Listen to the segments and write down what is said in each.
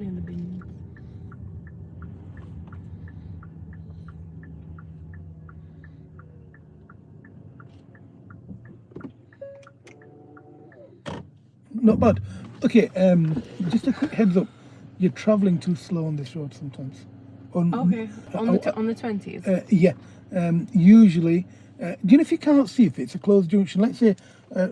Put it in the bins. Not bad. Okay, just a quick heads up. You're travelling too slow on this road sometimes. Okay, on the 20s? Yeah. Usually, do you know if you can't see if it's a closed junction, let's say,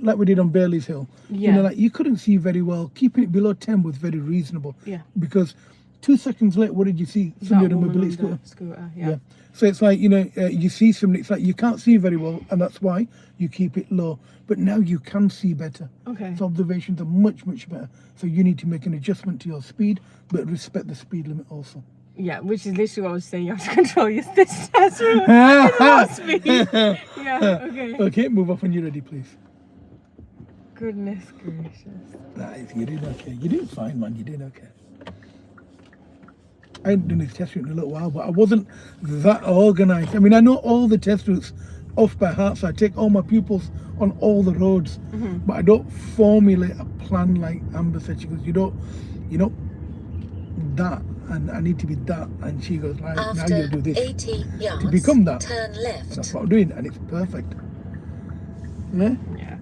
like we did on Bailey's Hill, you know, Yeah. like you couldn't see very well. Keeping it below 10 was very reasonable. Yeah. Because 2 seconds later, what did you see? Somebody on a mobility scooter. Yeah. So it's like, you know, you see somebody, it's like you can't see very well, and that's why you keep it low. But now you can see better. Okay. So observations are much, much better. So you need to make an adjustment to your speed, but respect the speed limit also. Yeah, which is literally what I was saying. You have to control your this test route. Speed. Yeah, okay. Okay, move up when you're ready, please. Goodness gracious. Nice, you're doing okay. You're doing fine, man. You're doing okay. I hadn't done this test route in a little while, but I wasn't that organised. I mean, I know all the test routes off by heart, so I take all my pupils on all the roads, but I don't formulate a plan like Amber said. She goes, you know, that, and I need to be that, and she goes, right, now you do this 80 yards, to become that. Turn left. That's what I'm doing, and it's perfect. Yeah. Yeah.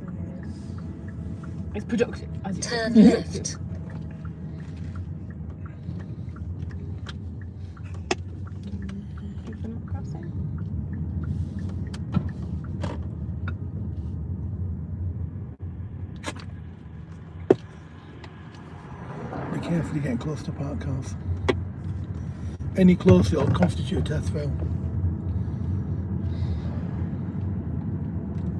It's productive. As you Turn say. left. Be careful, you're getting close to parked cars. Any closer, it'll constitute a test fail.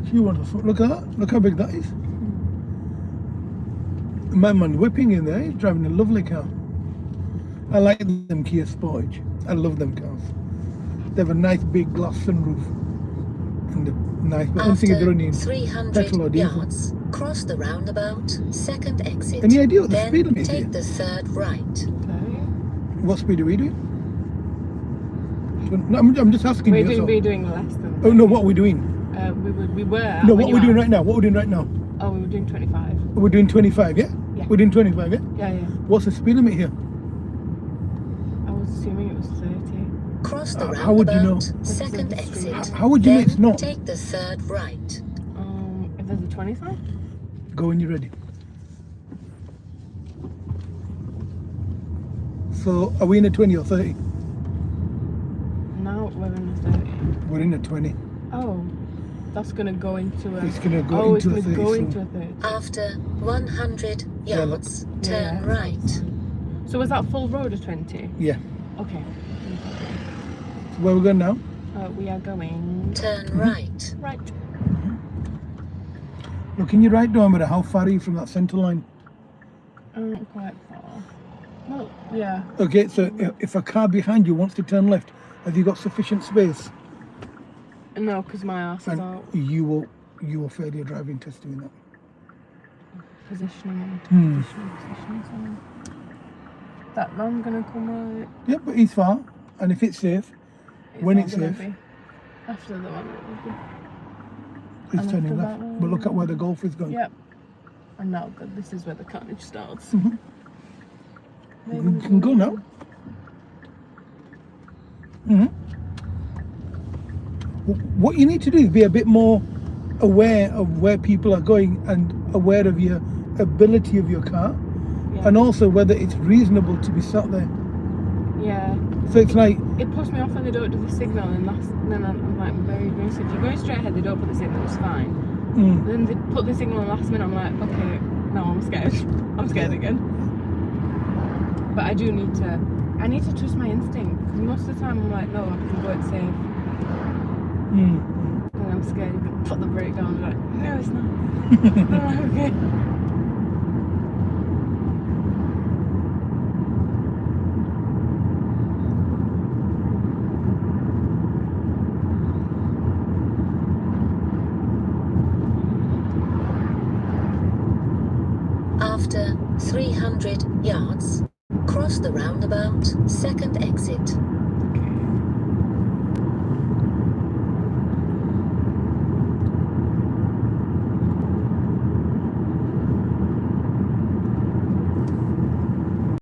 She wants to look at that. Look how big that is. My man whipping in there. He's driving a lovely car. I like them Kia Sportage. I love them cars. They have a nice big glass sunroof. And they're nice, but one thing is they're only 300 petrol or diesel. yards, cross the roundabout, second exit. Any idea what the then speed limit is take here? the third right. Okay. What speed are we doing? No, I'm just asking you. We're doing less than. Oh no, what are we doing? We were. No, what we're doing right now. What we're doing right now. Oh, we were doing 25. We're doing 25, yeah? Yeah. We're doing 25, yeah? Yeah. What's the speed limit here? I was assuming it was 30. Cross the roundabout, How would you know? second exit. How would you know then it's not? take the third right. If there's a 20 sign? Go when you're ready. So, are we in a 20 or 30? Now we're in the 30. We're in a 20. Oh, that's gonna go into a. It's gonna go into a 30. Go into a 30. After 100 yards, turn Yeah. right. So was that full road of 20? Yeah. Okay. So where we're going now? We are going Turn right. right. Looking your right down, but how far are you from that centre line? Quite far. Well, yeah. Okay, so if a car behind you wants to turn left, have you got sufficient space? No, because my ass is And out. you will fail your driving test doing that. Positioning. Hmm. Positioning. Something. That man gonna come right. Yeah, but he's far, and if it's safe, when not it's gonna safe, be. After the one. It would be. he's And turning after left. that But look at where the Golf is going. Yep. And now good. This is where the carnage starts. Mhm. Maybe You we can go now. What you need to do is be a bit more aware of where people are going and aware of your ability of your car, Yeah. and also whether it's reasonable to be sat there. Yeah. So it's like, It puts me off when they don't do the signal, and then I'm like very aggressive. If you're going straight ahead, they don't put the signal, it's fine. Then they put the signal in the last minute, I'm like, okay, now I'm scared. I'm scared again. But I need to trust my instinct, because most of the time I'm like, no, I can go it safe. And I'm scared, you can put the brake down, I'm like, no, it's not. Oh, okay. After 300 yards, cross the roundabout, second exit.